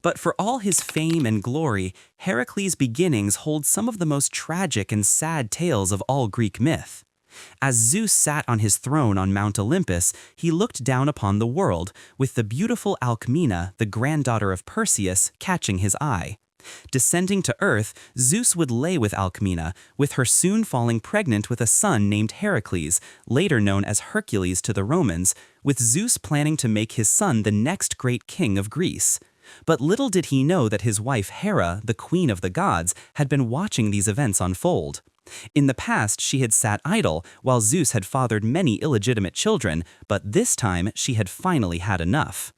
But for all his fame and glory, Heracles' beginnings hold some of the most tragic and sad tales of all Greek myth. As Zeus sat on his throne on Mount Olympus, he looked down upon the world, with the beautiful Alcmena, the granddaughter of Perseus, catching his eye. Descending to earth, Zeus would lay with Alcmena, with her soon falling pregnant with a son named Heracles, later known as Hercules to the Romans, with Zeus planning to make his son the next great king of Greece. But little did he know that his wife Hera, the queen of the gods, had been watching these events unfold. In the past, she had sat idle while Zeus had fathered many illegitimate children, but this time she had finally had enough.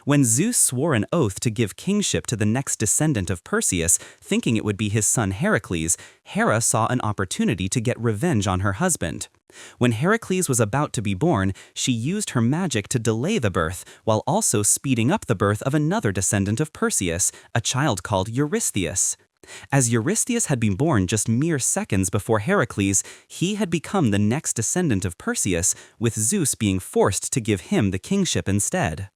When Zeus swore an oath to give kingship to the next descendant of Perseus, thinking it would be his son Heracles, Hera saw an opportunity to get revenge on her husband. When Heracles was about to be born, she used her magic to delay the birth, while also speeding up the birth of another descendant of Perseus, a child called Eurystheus. As Eurystheus had been born just mere seconds before Heracles, he had become the next descendant of Perseus, with Zeus being forced to give him the kingship instead.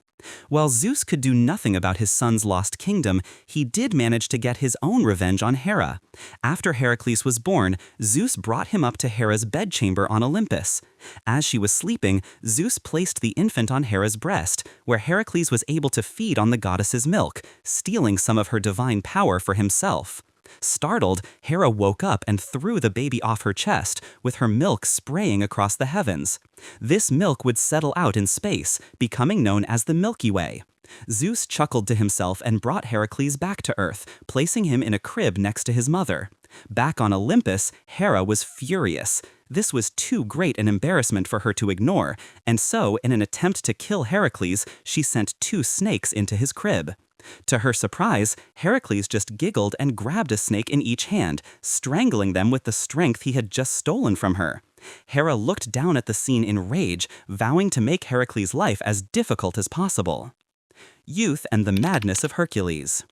While Zeus could do nothing about his son's lost kingdom, he did manage to get his own revenge on Hera. After Heracles was born, Zeus brought him up to Hera's bedchamber on Olympus. As she was sleeping, Zeus placed the infant on Hera's breast, where Heracles was able to feed on the goddess's milk, stealing some of her divine power for himself. Startled, Hera woke up and threw the baby off her chest, with her milk spraying across the heavens. This milk would settle out in space, becoming known as the Milky Way. Zeus chuckled to himself and brought Heracles back to Earth, placing him in a crib next to his mother. Back on Olympus, Hera was furious. This was too great an embarrassment for her to ignore, and so, in an attempt to kill Heracles, she sent 2 snakes into his crib. To her surprise, Heracles just giggled and grabbed a snake in each hand, strangling them with the strength he had just stolen from her. Hera looked down at the scene in rage, vowing to make Heracles' life as difficult as possible. Youth and the madness of Hercules.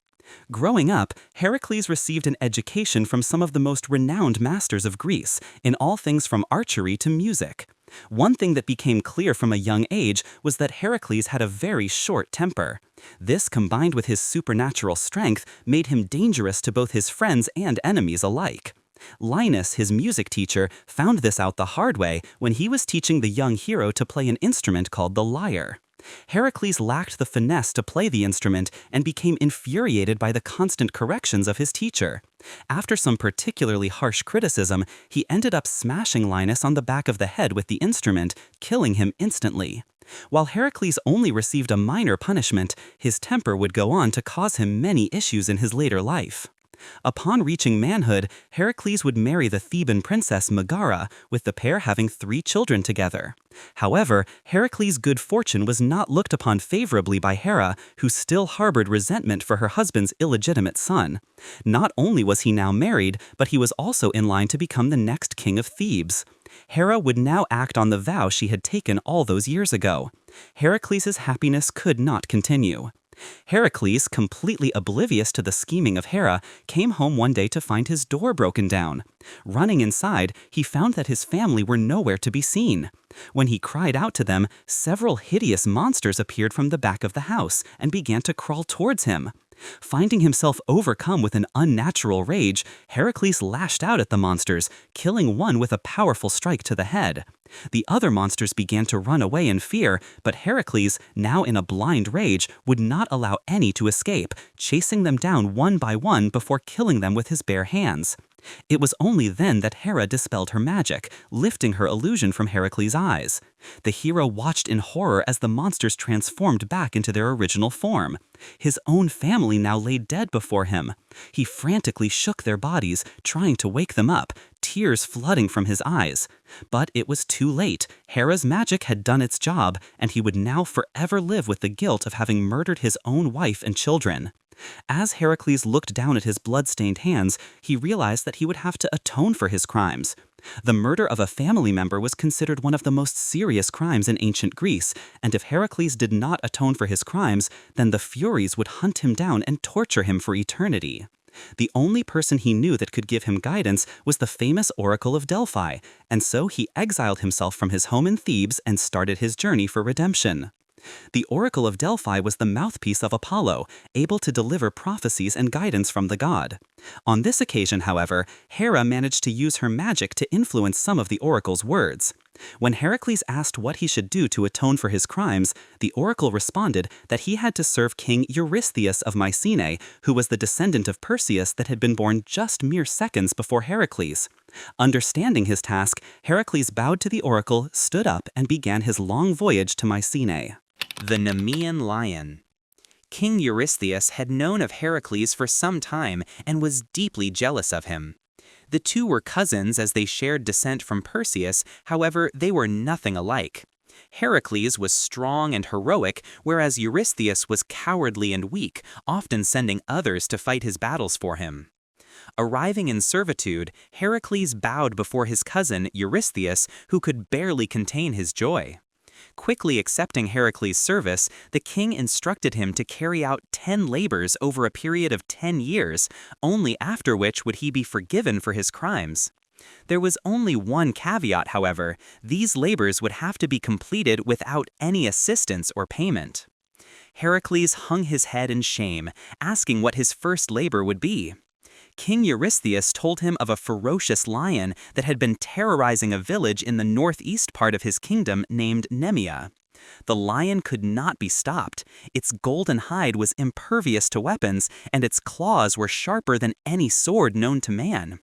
Growing up, Heracles received an education from some of the most renowned masters of Greece, in all things from archery to music. One thing that became clear from a young age was that Heracles had a very short temper. This, combined with his supernatural strength, made him dangerous to both his friends and enemies alike. Linus, his music teacher, found this out the hard way when he was teaching the young hero to play an instrument called the lyre. Heracles lacked the finesse to play the instrument and became infuriated by the constant corrections of his teacher. After some particularly harsh criticism, he ended up smashing Linus on the back of the head with the instrument, killing him instantly. While Heracles only received a minor punishment, his temper would go on to cause him many issues in his later life. Upon reaching manhood, Heracles would marry the Theban princess Megara, with the pair having 3 children together. However, Heracles' good fortune was not looked upon favorably by Hera, who still harbored resentment for her husband's illegitimate son. Not only was he now married, but he was also in line to become the next king of Thebes. Hera would now act on the vow she had taken all those years ago. Heracles' happiness could not continue. Heracles, completely oblivious to the scheming of Hera, came home one day to find his door broken down. Running inside, he found that his family were nowhere to be seen. When he cried out to them, several hideous monsters appeared from the back of the house and began to crawl towards him. Finding himself overcome with an unnatural rage, Heracles lashed out at the monsters, killing one with a powerful strike to the head. The other monsters began to run away in fear, but Heracles, now in a blind rage, would not allow any to escape, chasing them down one by one before killing them with his bare hands. It was only then that Hera dispelled her magic, lifting her illusion from Heracles' eyes. The hero watched in horror as the monsters transformed back into their original form. His own family now lay dead before him. He frantically shook their bodies, trying to wake them up, tears flooding from his eyes. But it was too late. Hera's magic had done its job, and he would now forever live with the guilt of having murdered his own wife and children. As Heracles looked down at his blood-stained hands, he realized that he would have to atone for his crimes. The murder of a family member was considered one of the most serious crimes in ancient Greece, and if Heracles did not atone for his crimes, then the Furies would hunt him down and torture him for eternity. The only person he knew that could give him guidance was the famous Oracle of Delphi, and so he exiled himself from his home in Thebes and started his journey for redemption. The Oracle of Delphi was the mouthpiece of Apollo, able to deliver prophecies and guidance from the god. On this occasion, however, Hera managed to use her magic to influence some of the oracle's words. When Heracles asked what he should do to atone for his crimes, the oracle responded that he had to serve King Eurystheus of Mycenae, who was the descendant of Perseus that had been born just mere seconds before Heracles. Understanding his task, Heracles bowed to the oracle, stood up, and began his long voyage to Mycenae. The Nemean Lion. King Eurystheus had known of Heracles for some time and was deeply jealous of him. The two were cousins as they shared descent from Perseus, however, they were nothing alike. Heracles was strong and heroic, whereas Eurystheus was cowardly and weak, often sending others to fight his battles for him. Arriving in servitude, Heracles bowed before his cousin Eurystheus, who could barely contain his joy. Quickly accepting Heracles' service, the king instructed him to carry out 10 labors over a period of 10 years, only after which would he be forgiven for his crimes. There was only one caveat, however: these labors would have to be completed without any assistance or payment. Heracles hung his head in shame, asking what his first labor would be. King Eurystheus told him of a ferocious lion that had been terrorizing a village in the northeast part of his kingdom named Nemea. The lion could not be stopped. Its golden hide was impervious to weapons, and its claws were sharper than any sword known to man.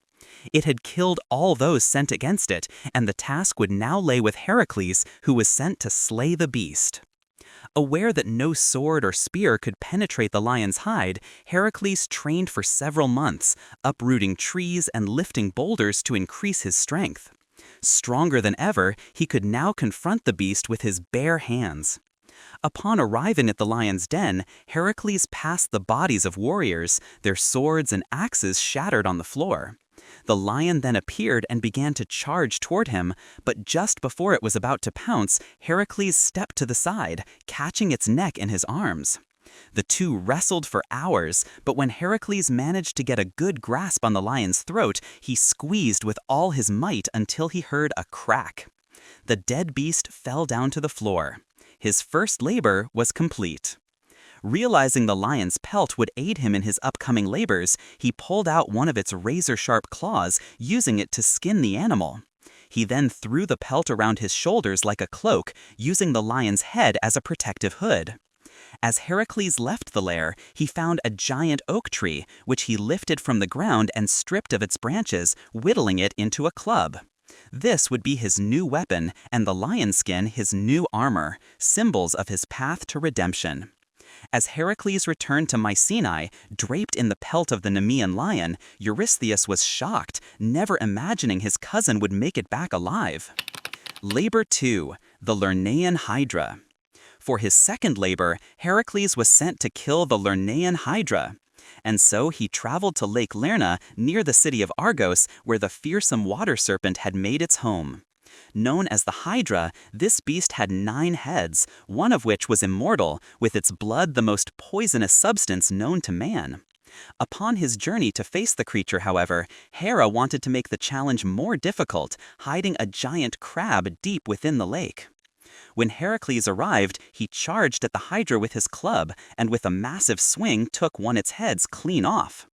It had killed all those sent against it, and the task would now lay with Heracles, who was sent to slay the beast. Aware that no sword or spear could penetrate the lion's hide, Heracles trained for several months, uprooting trees and lifting boulders to increase his strength. Stronger than ever, he could now confront the beast with his bare hands. Upon arriving at the lion's den, Heracles passed the bodies of warriors, their swords and axes shattered on the floor. The lion then appeared and began to charge toward him, but just before it was about to pounce, Heracles stepped to the side, catching its neck in his arms. The two wrestled for hours, but when Heracles managed to get a good grasp on the lion's throat, he squeezed with all his might until he heard a crack. The dead beast fell down to the floor. His first labor was complete. Realizing the lion's pelt would aid him in his upcoming labors, he pulled out one of its razor-sharp claws, using it to skin the animal. He then threw the pelt around his shoulders like a cloak, using the lion's head as a protective hood. As Heracles left the lair, he found a giant oak tree, which he lifted from the ground and stripped of its branches, whittling it into a club. This would be his new weapon, and the lion skin his new armor, symbols of his path to redemption. As Heracles returned to Mycenae, draped in the pelt of the Nemean lion, Eurystheus was shocked, never imagining his cousin would make it back alive. Labor 2. The Lernaean Hydra. For his second labor, Heracles was sent to kill the Lernaean Hydra. And so he traveled to Lake Lerna near the city of Argos, where the fearsome water serpent had made its home. Known as the Hydra, this beast had 9 heads, one of which was immortal, with its blood the most poisonous substance known to man. Upon his journey to face the creature, however, Hera wanted to make the challenge more difficult, hiding a giant crab deep within the lake. When Heracles arrived, he charged at the Hydra with his club, and with a massive swing took one its heads clean off.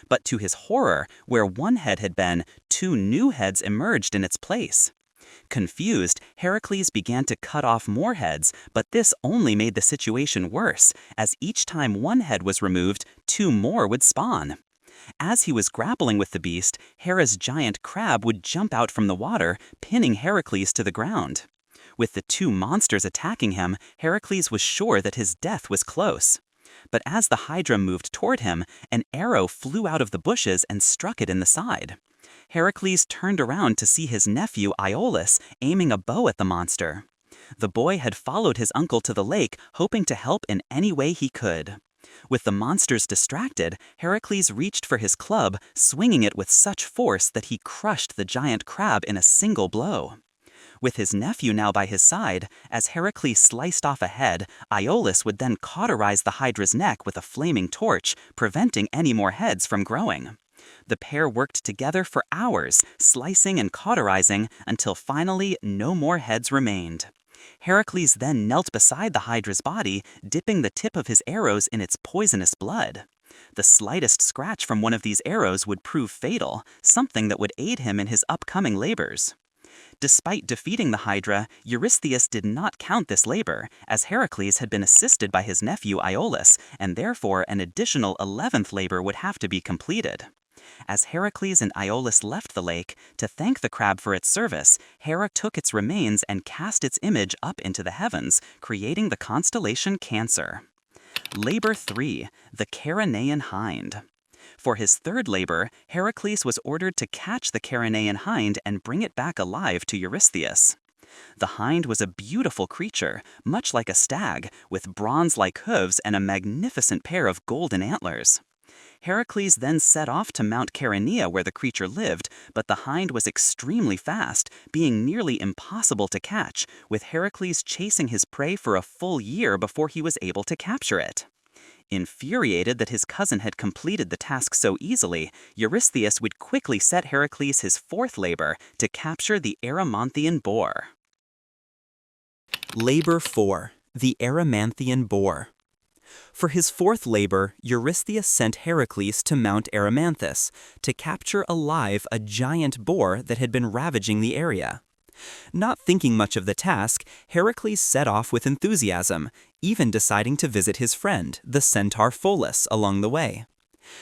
But to his horror, where one head had been, 2 new heads emerged in its place. Confused, Heracles began to cut off more heads, but this only made the situation worse, as each time one head was removed, 2 more would spawn. As he was grappling with the beast, Hera's giant crab would jump out from the water, pinning Heracles to the ground. With the 2 monsters attacking him, Heracles was sure that his death was close. But as the Hydra moved toward him, an arrow flew out of the bushes and struck it in the side. Heracles turned around to see his nephew Iolaus aiming a bow at the monster. The boy had followed his uncle to the lake, hoping to help in any way he could. With the monsters distracted, Heracles reached for his club, swinging it with such force that he crushed the giant crab in a single blow. With his nephew now by his side, as Heracles sliced off a head, Iolaus would then cauterize the Hydra's neck with a flaming torch, preventing any more heads from growing. The pair worked together for hours, slicing and cauterizing, until finally no more heads remained. Heracles then knelt beside the Hydra's body, dipping the tip of his arrows in its poisonous blood. The slightest scratch from one of these arrows would prove fatal, something that would aid him in his upcoming labors. Despite defeating the Hydra, Eurystheus did not count this labor, as Heracles had been assisted by his nephew Iolaus, and therefore an additional 11th labor would have to be completed. As Heracles and Iolaus left the lake, to thank the crab for its service, Hera took its remains and cast its image up into the heavens, creating the constellation Cancer. Labor 3, the Ceryneian Hind. For his third labor, Heracles was ordered to catch the Ceryneian Hind and bring it back alive to Eurystheus. The hind was a beautiful creature, much like a stag, with bronze-like hooves and a magnificent pair of golden antlers. Heracles then set off to Mount Cerynea where the creature lived, but the hind was extremely fast, being nearly impossible to catch, with Heracles chasing his prey for a full year before he was able to capture it. Infuriated that his cousin had completed the task so easily, Eurystheus would quickly set Heracles his fourth labor to capture the Erymanthian Boar. Labor 4, the Erymanthian Boar. For his fourth labor, Eurystheus sent Heracles to Mount Erymanthus to capture alive a giant boar that had been ravaging the area. Not thinking much of the task, Heracles set off with enthusiasm, even deciding to visit his friend, the centaur Pholus, along the way.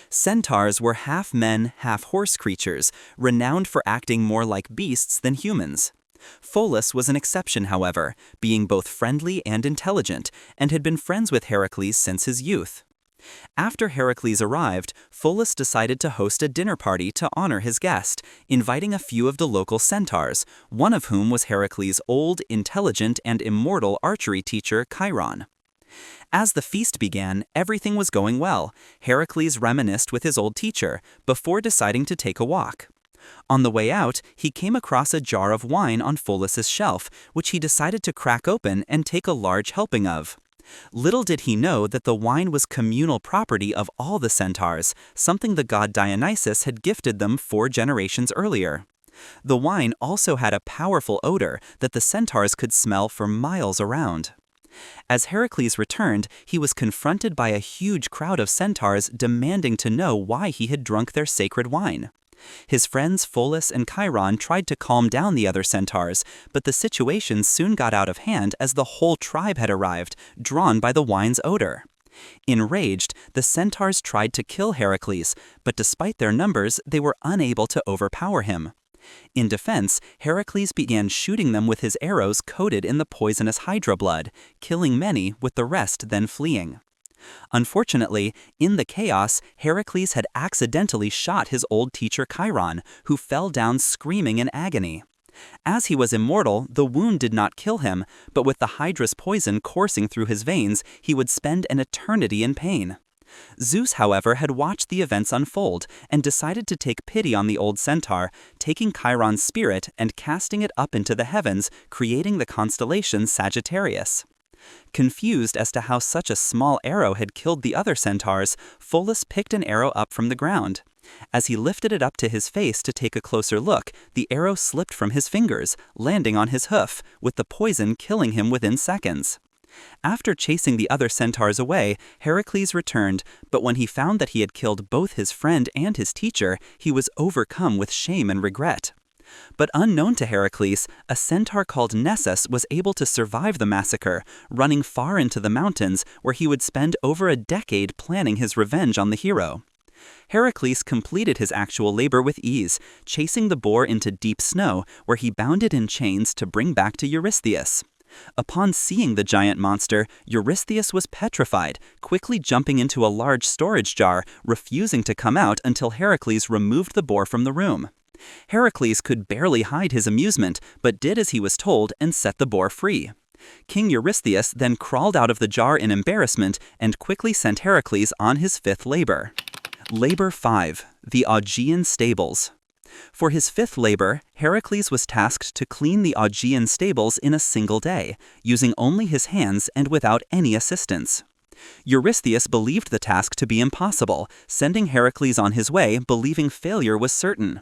Centaurs were half men, half horse creatures, renowned for acting more like beasts than humans. Pholus was an exception, however, being both friendly and intelligent, and had been friends with Heracles since his youth. After Heracles arrived, Pholus decided to host a dinner party to honor his guest, inviting a few of the local centaurs, one of whom was Heracles' old, intelligent, and immortal archery teacher Chiron. As the feast began, everything was going well. Heracles reminisced with his old teacher, before deciding to take a walk. On the way out, he came across a jar of wine on Pholus's shelf, which he decided to crack open and take a large helping of. Little did he know that the wine was communal property of all the centaurs, something the god Dionysus had gifted them 4 generations earlier. The wine also had a powerful odor that the centaurs could smell for miles around. As Heracles returned, he was confronted by a huge crowd of centaurs demanding to know why he had drunk their sacred wine. His friends Pholus and Chiron tried to calm down the other centaurs, but the situation soon got out of hand as the whole tribe had arrived, drawn by the wine's odor. Enraged, the centaurs tried to kill Heracles, but despite their numbers, they were unable to overpower him. In defense, Heracles began shooting them with his arrows coated in the poisonous Hydra blood, killing many, with the rest then fleeing. Unfortunately, in the chaos, Heracles had accidentally shot his old teacher Chiron, who fell down screaming in agony. As he was immortal, the wound did not kill him, but with the Hydra's poison coursing through his veins, he would spend an eternity in pain. Zeus, however, had watched the events unfold and decided to take pity on the old centaur, taking Chiron's spirit and casting it up into the heavens, creating the constellation Sagittarius. Confused as to how such a small arrow had killed the other centaurs, Pholus picked an arrow up from the ground. As he lifted it up to his face to take a closer look, the arrow slipped from his fingers, landing on his hoof, with the poison killing him within seconds. After chasing the other centaurs away, Heracles returned, but when he found that he had killed both his friend and his teacher, he was overcome with shame and regret. But unknown to Heracles, a centaur called Nessus was able to survive the massacre, running far into the mountains, where he would spend over a decade planning his revenge on the hero. Heracles completed his actual labor with ease, chasing the boar into deep snow, where he bound it in chains to bring back to Eurystheus. Upon seeing the giant monster, Eurystheus was petrified, quickly jumping into a large storage jar, refusing to come out until Heracles removed the boar from the room. Heracles could barely hide his amusement, but did as he was told and set the boar free. King Eurystheus then crawled out of the jar in embarrassment and quickly sent Heracles on his 5th labor. Labor 5, the Augean Stables. For his 5th labor, Heracles was tasked to clean the Augean Stables in a single day, using only his hands and without any assistance. Eurystheus believed the task to be impossible, sending Heracles on his way, believing failure was certain.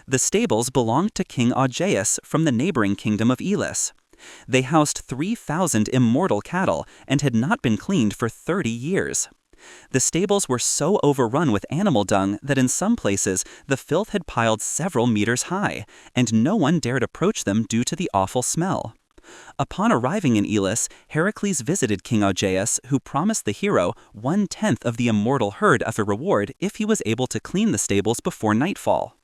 The stables belonged to King Augeas from the neighboring kingdom of Elis. They housed 3,000 immortal cattle and had not been cleaned for 30 years. The stables were so overrun with animal dung that in some places the filth had piled several meters high, and no one dared approach them due to the awful smell. Upon arriving in Elis, Heracles visited King Augeas, who promised the hero 1/10 of the immortal herd as a reward if he was able to clean the stables before nightfall.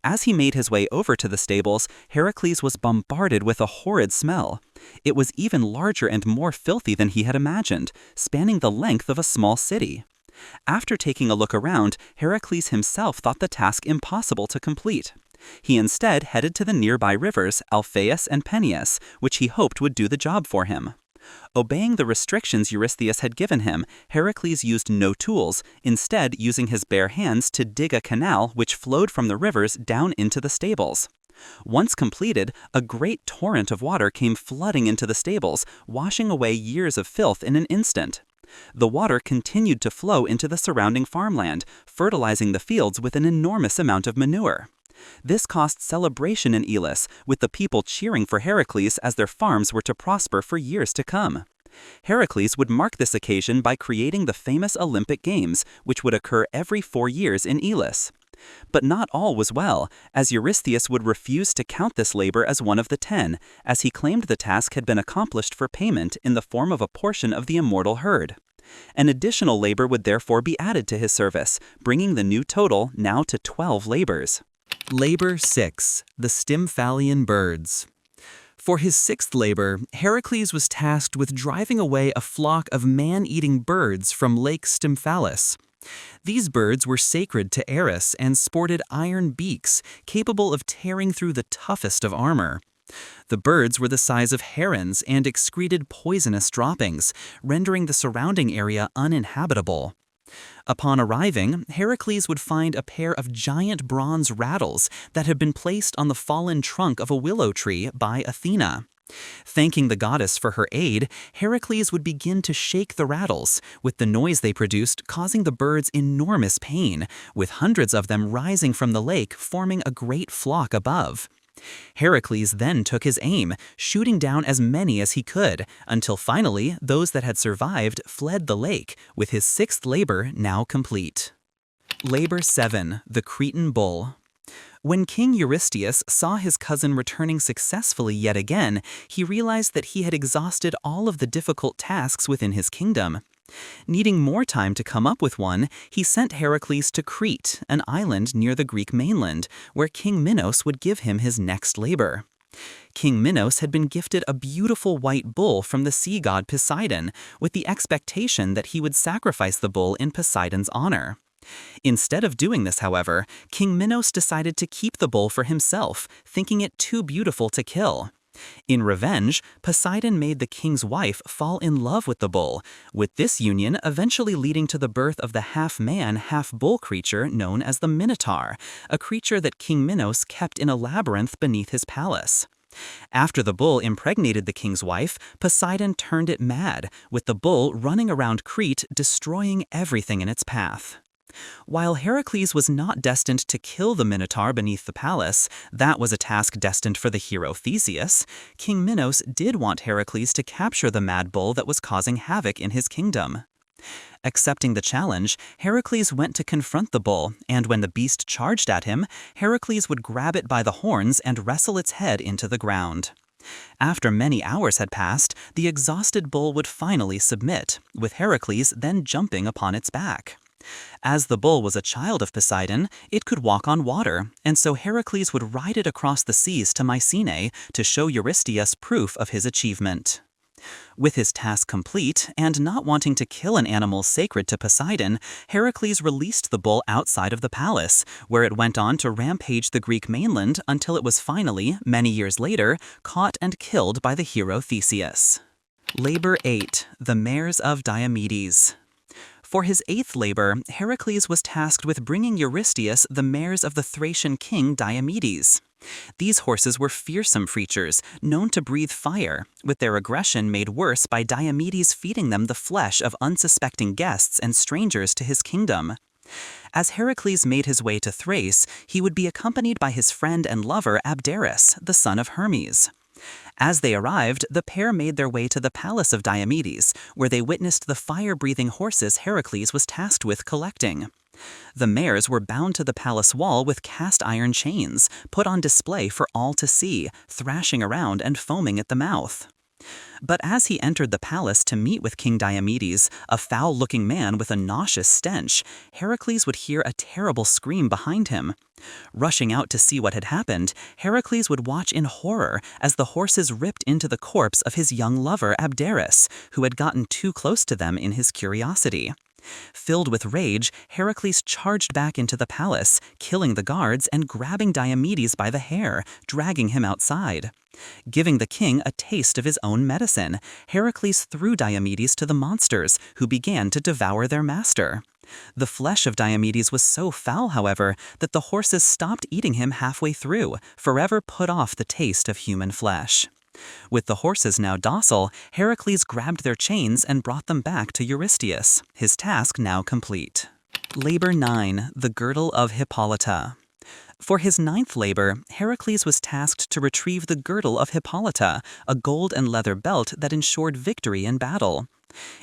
As he made his way over to the stables, Heracles was bombarded with a horrid smell. It was even larger and more filthy than he had imagined, spanning the length of a small city. After taking a look around, Heracles himself thought the task impossible to complete. He instead headed to the nearby rivers Alpheus and Peneus, which he hoped would do the job for him. Obeying the restrictions Eurystheus had given him, Heracles used no tools, instead using his bare hands to dig a canal which flowed from the rivers down into the stables. Once completed, a great torrent of water came flooding into the stables, washing away years of filth in an instant. The water continued to flow into the surrounding farmland, fertilizing the fields with an enormous amount of manure. This caused celebration in Elis, with the people cheering for Heracles as their farms were to prosper for years to come. Heracles would mark this occasion by creating the famous Olympic Games, which would occur every 4 years in Elis. But not all was well, as Eurystheus would refuse to count this labor as one of the 10, as he claimed the task had been accomplished for payment in the form of a portion of the immortal herd. An additional labor would therefore be added to his service, bringing the new total now to 12 labors. Labor 6. The Stymphalian Birds. For his 6th labor, Heracles was tasked with driving away a flock of man-eating birds from Lake Stymphalis. These birds were sacred to Eris and sported iron beaks capable of tearing through the toughest of armor. The birds were the size of herons and excreted poisonous droppings, rendering the surrounding area uninhabitable. Upon arriving, Heracles would find a pair of giant bronze rattles that had been placed on the fallen trunk of a willow tree by Athena. Thanking the goddess for her aid, Heracles would begin to shake the rattles, with the noise they produced causing the birds enormous pain, with hundreds of them rising from the lake forming a great flock above. Heracles then took his aim, shooting down as many as he could, until finally those that had survived fled the lake, with his 6th labor now complete. Labor 7. The Cretan Bull. When King Eurystheus saw his cousin returning successfully yet again, he realized that he had exhausted all of the difficult tasks within his kingdom. Needing more time to come up with one, he sent Heracles to Crete, an island near the Greek mainland, where King Minos would give him his next labor. King Minos had been gifted a beautiful white bull from the sea god Poseidon, with the expectation that he would sacrifice the bull in Poseidon's honor. Instead of doing this, however, King Minos decided to keep the bull for himself, thinking it too beautiful to kill. In revenge, Poseidon made the king's wife fall in love with the bull, with this union eventually leading to the birth of the half-man, half-bull creature known as the Minotaur, a creature that King Minos kept in a labyrinth beneath his palace. After the bull impregnated the king's wife, Poseidon turned it mad, with the bull running around Crete, destroying everything in its path. While Heracles was not destined to kill the Minotaur beneath the palace, that was a task destined for the hero Theseus, King Minos did want Heracles to capture the mad bull that was causing havoc in his kingdom. Accepting the challenge, Heracles went to confront the bull, and when the beast charged at him, Heracles would grab it by the horns and wrestle its head into the ground. After many hours had passed, the exhausted bull would finally submit, with Heracles then jumping upon its back. As the bull was a child of Poseidon, it could walk on water, and so Heracles would ride it across the seas to Mycenae to show Eurystheus proof of his achievement. With his task complete, and not wanting to kill an animal sacred to Poseidon, Heracles released the bull outside of the palace, where it went on to rampage the Greek mainland until it was finally, many years later, caught and killed by the hero Theseus. Labor 8. The Mares of Diomedes. For his 8th labor, Heracles was tasked with bringing Eurystheus the mares of the Thracian king Diomedes. These horses were fearsome creatures, known to breathe fire, with their aggression made worse by Diomedes feeding them the flesh of unsuspecting guests and strangers to his kingdom. As Heracles made his way to Thrace, he would be accompanied by his friend and lover Abderus, the son of Hermes. As they arrived, the pair made their way to the Palace of Diomedes, where they witnessed the fire-breathing horses Heracles was tasked with collecting. The mares were bound to the palace wall with cast-iron chains, put on display for all to see, thrashing around and foaming at the mouth. But as he entered the palace to meet with King Diomedes, a foul-looking man with a nauseous stench, Heracles would hear a terrible scream behind him. Rushing out to see what had happened, Heracles would watch in horror as the horses ripped into the corpse of his young lover Abderus, who had gotten too close to them in his curiosity. Filled with rage, Heracles charged back into the palace, killing the guards and grabbing Diomedes by the hair, dragging him outside. Giving the king a taste of his own medicine, Heracles threw Diomedes to the monsters, who began to devour their master. The flesh of Diomedes was so foul, however, that the horses stopped eating him halfway through, forever put off the taste of human flesh. With the horses now docile, Heracles grabbed their chains and brought them back to Eurystheus, his task now complete. Labor 9, the Girdle of Hippolyta. For his 9th labor, Heracles was tasked to retrieve the Girdle of Hippolyta, a gold and leather belt that ensured victory in battle.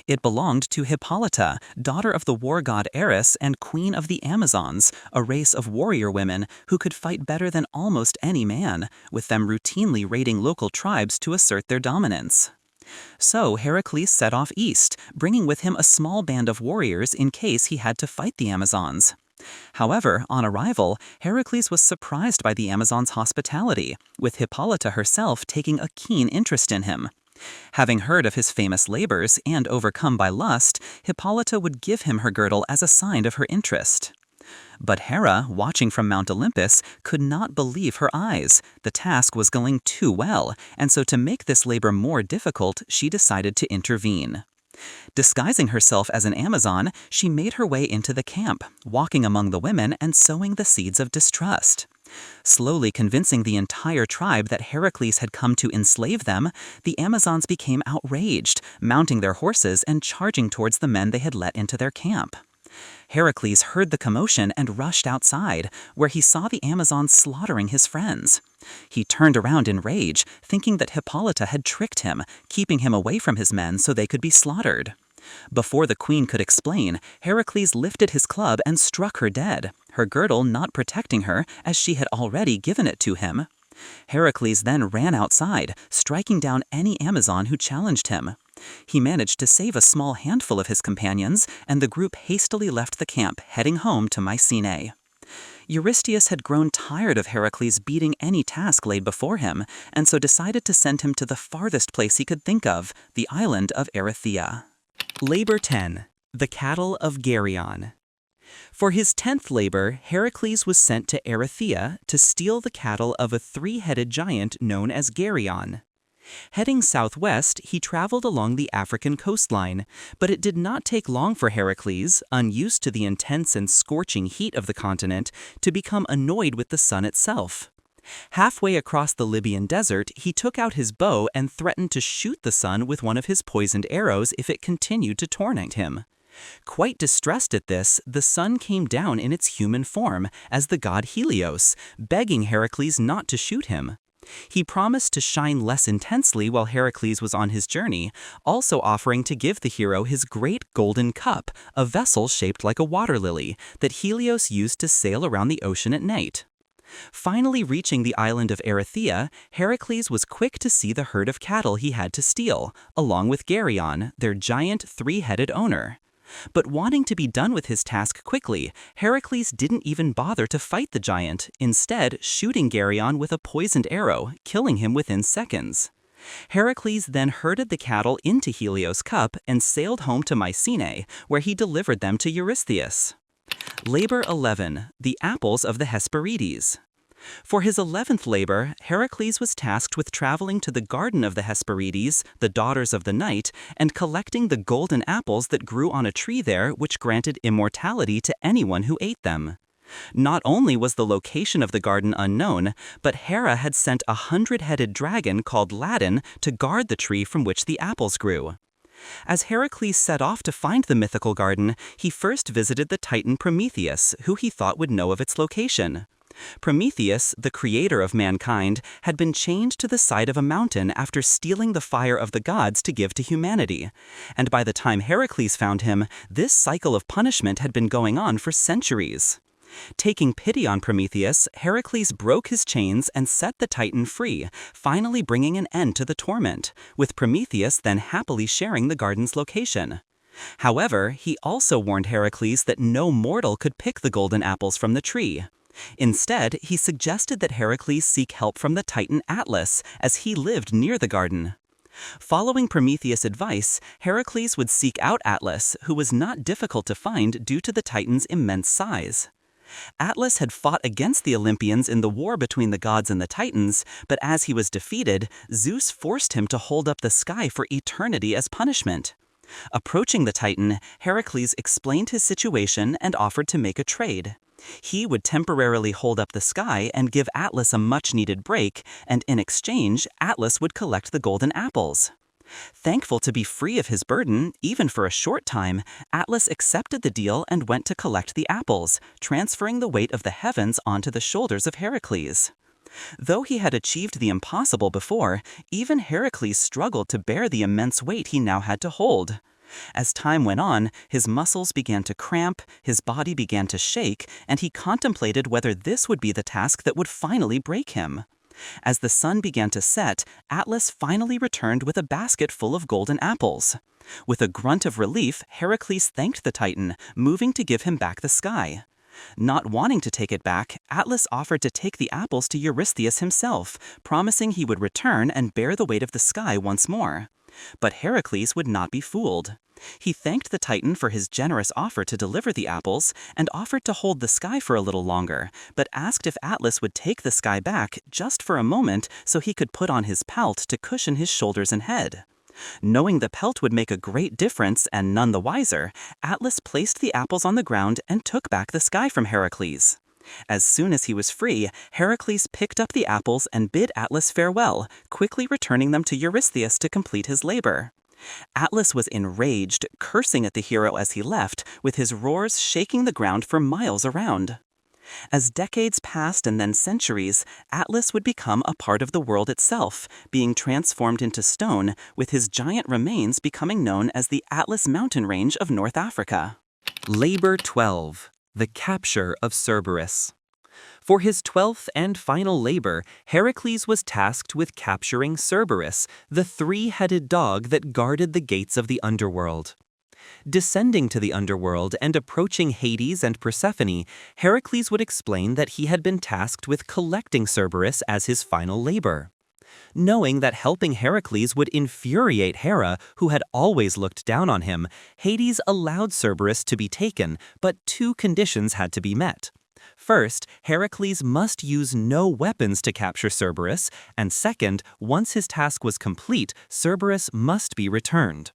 It belonged to Hippolyta, daughter of the war god Eris and queen of the Amazons, a race of warrior women who could fight better than almost any man, with them routinely raiding local tribes to assert their dominance. So Heracles set off east, bringing with him a small band of warriors in case he had to fight the Amazons. However, on arrival, Heracles was surprised by the Amazons' hospitality, with Hippolyta herself taking a keen interest in him. Having heard of his famous labors and overcome by lust, Hippolyta would give him her girdle as a sign of her interest. But Hera, watching from Mount Olympus, could not believe her eyes. The task was going too well, and so to make this labor more difficult, she decided to intervene. Disguising herself as an Amazon, she made her way into the camp, walking among the women and sowing the seeds of distrust. Slowly convincing the entire tribe that Heracles had come to enslave them, the Amazons became outraged, mounting their horses and charging towards the men they had let into their camp. Heracles heard the commotion and rushed outside, where he saw the Amazons slaughtering his friends. He turned around in rage, thinking that Hippolyta had tricked him, keeping him away from his men so they could be slaughtered. Before the queen could explain, Heracles lifted his club and struck her dead, her girdle not protecting her as she had already given it to him. Heracles then ran outside, striking down any Amazon who challenged him. He managed to save a small handful of his companions, and the group hastily left the camp, heading home to Mycenae. Eurystheus had grown tired of Heracles beating any task laid before him, and so decided to send him to the farthest place he could think of, the island of Erythea. Labor 10, the Cattle of Geryon. For his 10th labor, Heracles was sent to Erythea to steal the cattle of a 3-headed giant known as Geryon. Heading southwest, he traveled along the African coastline, but it did not take long for Heracles, unused to the intense and scorching heat of the continent, to become annoyed with the sun itself. Halfway across the Libyan desert, he took out his bow and threatened to shoot the sun with one of his poisoned arrows if it continued to torment him. Quite distressed at this, the sun came down in its human form as the god Helios, begging Heracles not to shoot him. He promised to shine less intensely while Heracles was on his journey, also offering to give the hero his great golden cup, a vessel shaped like a water lily, that Helios used to sail around the ocean at night. Finally reaching the island of Erythea, Heracles was quick to see the herd of cattle he had to steal, along with Geryon, their giant 3-headed owner. But wanting to be done with his task quickly, Heracles didn't even bother to fight the giant, instead shooting Geryon with a poisoned arrow, killing him within seconds. Heracles then herded the cattle into Helios' cup and sailed home to Mycenae, where he delivered them to Eurystheus. Labor 11, the Apples of the Hesperides. For his 11th labor, Heracles was tasked with traveling to the garden of the Hesperides, the daughters of the night, and collecting the golden apples that grew on a tree there which granted immortality to anyone who ate them. Not only was the location of the garden unknown, but Hera had sent a 100-headed dragon called Ladon to guard the tree from which the apples grew. As Heracles set off to find the mythical garden, he first visited the Titan Prometheus, who he thought would know of its location. Prometheus, the creator of mankind, had been chained to the side of a mountain after stealing the fire of the gods to give to humanity. And by the time Heracles found him, this cycle of punishment had been going on for centuries. Taking pity on Prometheus, Heracles broke his chains and set the Titan free, finally bringing an end to the torment, with Prometheus then happily sharing the garden's location. However, he also warned Heracles that no mortal could pick the golden apples from the tree. Instead, he suggested that Heracles seek help from the Titan Atlas, as he lived near the garden. Following Prometheus' advice, Heracles would seek out Atlas, who was not difficult to find due to the Titan's immense size. Atlas had fought against the Olympians in the war between the gods and the Titans, but as he was defeated, Zeus forced him to hold up the sky for eternity as punishment. Approaching the Titan, Heracles explained his situation and offered to make a trade. He would temporarily hold up the sky and give Atlas a much-needed break, and in exchange, Atlas would collect the golden apples. Thankful to be free of his burden, even for a short time, Atlas accepted the deal and went to collect the apples, transferring the weight of the heavens onto the shoulders of Heracles. Though he had achieved the impossible before, even Heracles struggled to bear the immense weight he now had to hold. As time went on, his muscles began to cramp, his body began to shake, and he contemplated whether this would be the task that would finally break him. As the sun began to set, Atlas finally returned with a basket full of golden apples. With a grunt of relief, Heracles thanked the Titan, moving to give him back the sky. Not wanting to take it back, Atlas offered to take the apples to Eurystheus himself, promising he would return and bear the weight of the sky once more. But Heracles would not be fooled. He thanked the Titan for his generous offer to deliver the apples, and offered to hold the sky for a little longer, but asked if Atlas would take the sky back just for a moment so he could put on his pelt to cushion his shoulders and head. Knowing the pelt would make a great difference and none the wiser, Atlas placed the apples on the ground and took back the sky from Heracles. As soon as he was free, Heracles picked up the apples and bid Atlas farewell, quickly returning them to Eurystheus to complete his labor. Atlas was enraged, cursing at the hero as he left, with his roars shaking the ground for miles around. As decades passed and then centuries, Atlas would become a part of the world itself, being transformed into stone, with his giant remains becoming known as the Atlas mountain range of North Africa. Labor 12. The Capture of Cerberus. For his 12th and final labor, Heracles was tasked with capturing Cerberus, the three-headed dog that guarded the gates of the Underworld. Descending to the Underworld and approaching Hades and Persephone, Heracles would explain that he had been tasked with collecting Cerberus as his final labor. Knowing that helping Heracles would infuriate Hera, who had always looked down on him, Hades allowed Cerberus to be taken, but two conditions had to be met. First, Heracles must use no weapons to capture Cerberus, and second, once his task was complete, Cerberus must be returned.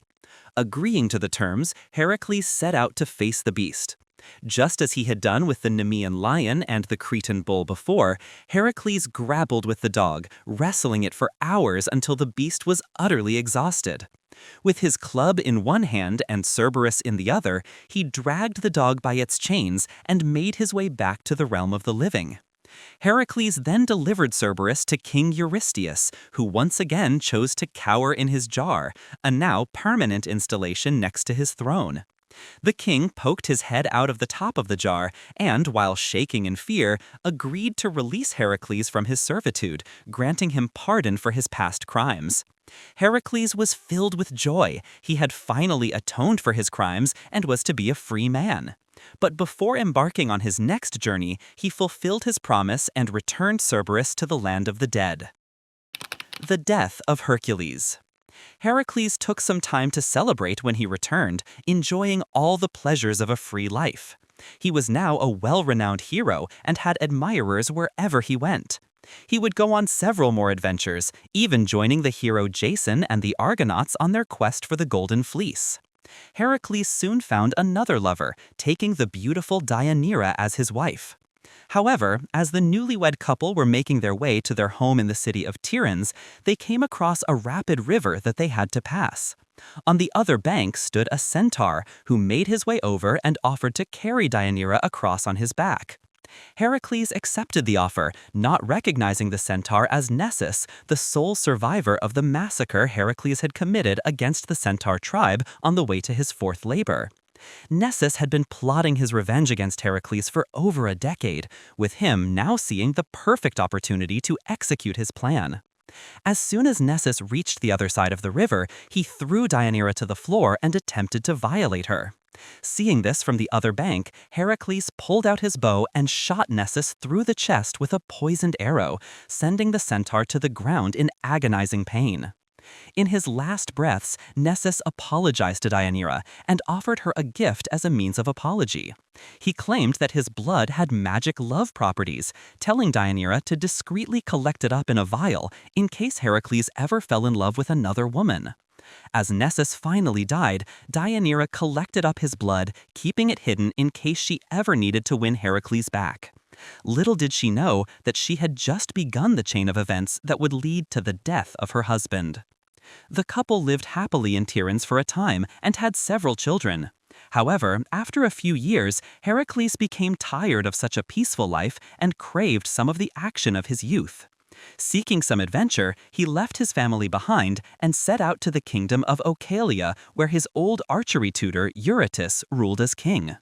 Agreeing to the terms, Heracles set out to face the beast. Just as he had done with the Nemean Lion and the Cretan Bull before, Heracles grappled with the dog, wrestling it for hours until the beast was utterly exhausted. With his club in one hand and Cerberus in the other, he dragged the dog by its chains and made his way back to the realm of the living. Heracles then delivered Cerberus to King Eurystheus, who once again chose to cower in his jar, a now permanent installation next to his throne. The king poked his head out of the top of the jar and, while shaking in fear, agreed to release Heracles from his servitude, granting him pardon for his past crimes. Heracles was filled with joy. He had finally atoned for his crimes and was to be a free man. But before embarking on his next journey, he fulfilled his promise and returned Cerberus to the land of the dead. The Death of Hercules. Heracles took some time to celebrate when he returned, enjoying all the pleasures of a free life. He was now a well-renowned hero and had admirers wherever he went. He would go on several more adventures, even joining the hero Jason and the Argonauts on their quest for the Golden Fleece. Heracles soon found another lover, taking the beautiful Deianira as his wife. However, as the newlywed couple were making their way to their home in the city of Tiryns, they came across a rapid river that they had to pass. On the other bank stood a centaur, who made his way over and offered to carry Deianira across on his back. Heracles accepted the offer, not recognizing the centaur as Nessus, the sole survivor of the massacre Heracles had committed against the centaur tribe on the way to his fourth labor. Nessus had been plotting his revenge against Heracles for over a decade, with him now seeing the perfect opportunity to execute his plan. As soon as Nessus reached the other side of the river, he threw Deianira to the floor and attempted to violate her. Seeing this from the other bank, Heracles pulled out his bow and shot Nessus through the chest with a poisoned arrow, sending the centaur to the ground in agonizing pain. In his last breaths, Nessus apologized to Deianira and offered her a gift as a means of apology. He claimed that his blood had magic love properties, telling Deianira to discreetly collect it up in a vial in case Heracles ever fell in love with another woman. As Nessus finally died, Deianira collected up his blood, keeping it hidden in case she ever needed to win Heracles back. Little did she know that she had just begun the chain of events that would lead to the death of her husband. The couple lived happily in Tiryns for a time and had several children. However, after a few years, Heracles became tired of such a peaceful life and craved some of the action of his youth. Seeking some adventure, he left his family behind and set out to the kingdom of Oechalia, where his old archery tutor, Eurytus, ruled as king.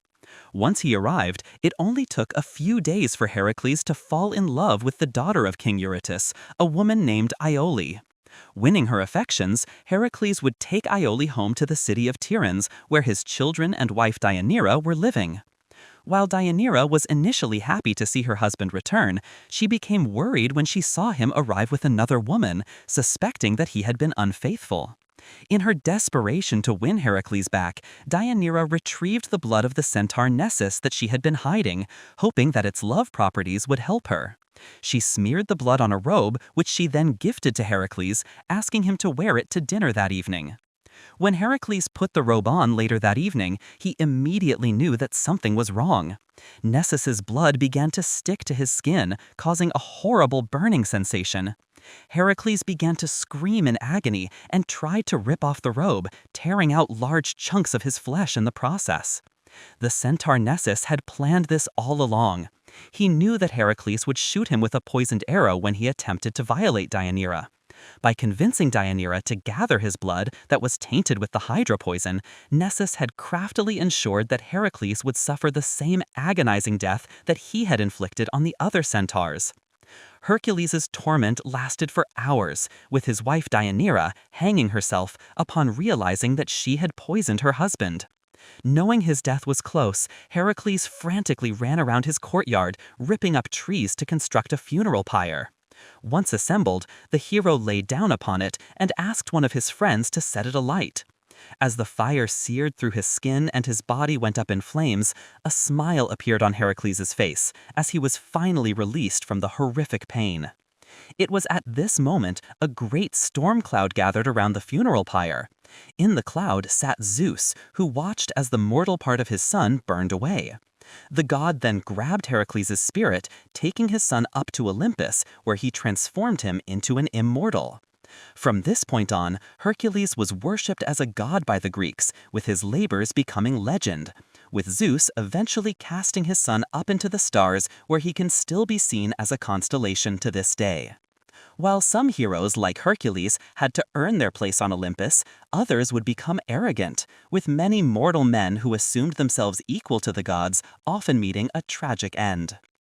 Once he arrived, it only took a few days for Heracles to fall in love with the daughter of King Eurytus, a woman named Iole. Winning her affections, Heracles would take Iole home to the city of Tiryns, where his children and wife Deianira were living. While Deianira was initially happy to see her husband return, she became worried when she saw him arrive with another woman, suspecting that he had been unfaithful. In her desperation to win Heracles back, Deianira retrieved the blood of the centaur Nessus that she had been hiding, hoping that its love properties would help her. She smeared the blood on a robe, which she then gifted to Heracles, asking him to wear it to dinner that evening. When Heracles put the robe on later that evening, he immediately knew that something was wrong. Nessus's blood began to stick to his skin, causing a horrible burning sensation. Heracles began to scream in agony and tried to rip off the robe, tearing out large chunks of his flesh in the process. The centaur Nessus had planned this all along. He knew that Heracles would shoot him with a poisoned arrow when he attempted to violate Deianira. By convincing Deianira to gather his blood that was tainted with the Hydra poison, Nessus had craftily ensured that Heracles would suffer the same agonizing death that he had inflicted on the other centaurs. Hercules' torment lasted for hours, with his wife Deianira hanging herself upon realizing that she had poisoned her husband. Knowing his death was close, Heracles frantically ran around his courtyard, ripping up trees to construct a funeral pyre. Once assembled, the hero lay down upon it and asked one of his friends to set it alight. As the fire seared through his skin and his body went up in flames, a smile appeared on Heracles' face as he was finally released from the horrific pain. It was at this moment a great storm cloud gathered around the funeral pyre. In the cloud sat Zeus, who watched as the mortal part of his son burned away. The god then grabbed Heracles' spirit, taking his son up to Olympus, where he transformed him into an immortal. From this point on, Hercules was worshipped as a god by the Greeks, with his labors becoming legend, with Zeus eventually casting his son up into the stars, where he can still be seen as a constellation to this day. While some heroes, like Hercules, had to earn their place on Olympus, others would become arrogant, with many mortal men who assumed themselves equal to the gods often meeting a tragic end.